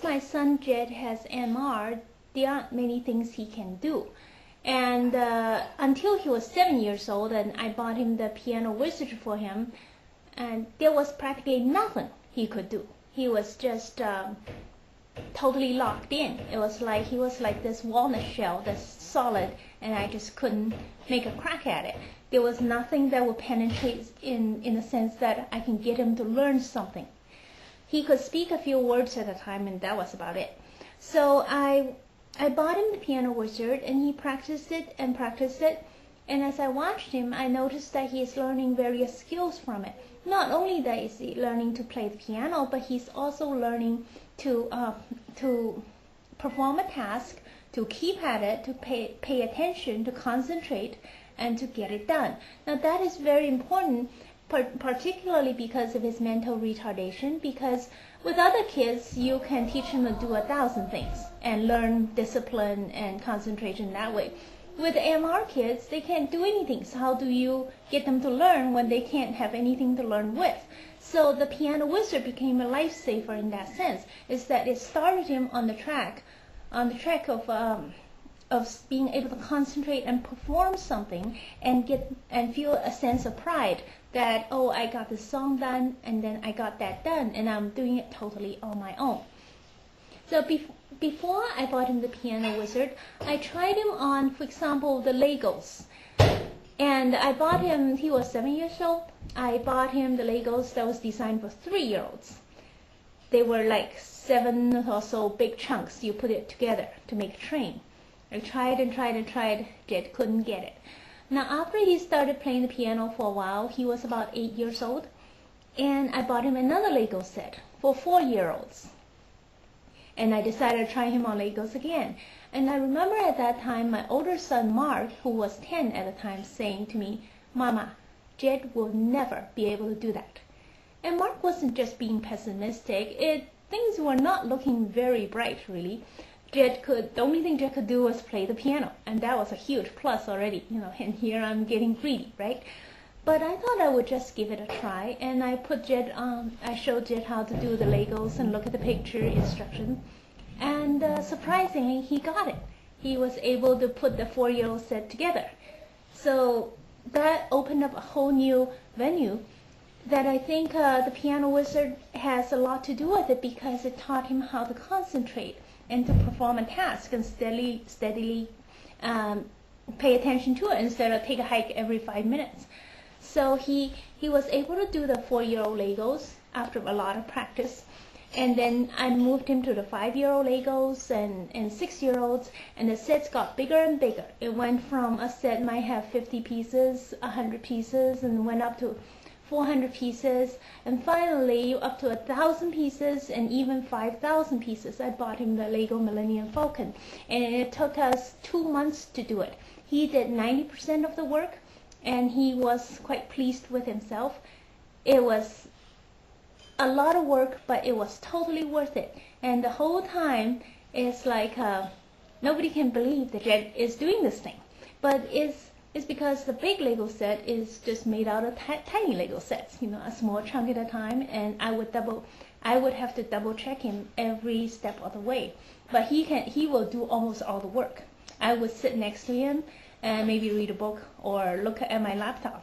since my son Jed has MR, there aren't many things he can do. And until he was 7 years old, and I bought him the piano wizard for him, and there was practically nothing he could do. He was just totally locked in. It was like he was like this walnut shell that's solid, and I just couldn't make a crack at it. There was nothing that would penetrate in the sense that I can get him to learn something. He could speak a few words at a time, and that was about it. So I bought him the piano wizard, and he practiced it and practiced it. And as I watched him, I noticed that he is learning various skills from it. Not only that is he learning to play the piano, but he's also learning to perform a task, to keep at it, to pay attention, to concentrate, and to get it done. Now that is very important, particularly because of his mental retardation, because with other kids, you can teach them to do 1,000 things and learn discipline and concentration that way. With MR kids, they can't do anything. So how do you get them to learn when they can't have anything to learn with? So the piano wizard became a lifesaver in that sense, is that it started him on the track of being able to concentrate and perform something and feel a sense of pride that, oh, I got this song done, and then I got that done, and I'm doing it totally on my own. So before I bought him the piano wizard, I tried him on, for example, the Legos. And I bought him, he was 7 years old, I bought him the Legos that was designed for 3-year-olds. They were like 7 or so big chunks. You put it together to make a train. I tried and tried and tried, yet couldn't get it. Now after he started playing the piano for a while, he was about 8 years old, and I bought him another Lego set for 4-year-olds. And I decided to try him on Legos again. And I remember at that time my older son Mark, who was 10 at the time, saying to me, "Mama, Jed will never be able to do that." And Mark wasn't just being pessimistic. Things were not looking very bright, really. The only thing Jed could do was play the piano, and that was a huge plus already, and here I'm getting greedy, right? But I thought I would just give it a try, and I showed Jed how to do the Legos and look at the picture instructions, and surprisingly, he got it. He was able to put the 4-year-old set together. So that opened up a whole new venue that I think the piano wizard has a lot to do with it, because it taught him how to concentrate and to perform a task and steadily pay attention to it instead of take a hike every 5 minutes. So he was able to do the 4-year-old Legos after a lot of practice. And then I moved him to the 5-year-old Legos and 6-year-olds, and the sets got bigger and bigger. It went from a set might have 50 pieces, 100 pieces, and went up to 400 pieces, and finally up to 1,000 pieces and even 5,000 pieces. I bought him the Lego Millennium Falcon, and it took us 2 months to do it. He did 90% of the work, and he was quite pleased with himself. It was a lot of work, but it was totally worth it. And the whole time, it's like nobody can believe that Jed is doing this thing. But it's because the big Lego set is just made out of tiny Lego sets, a small chunk at a time, and I would have to double check him every step of the way. But he will do almost all the work. I would sit next to him and maybe read a book or look at my laptop.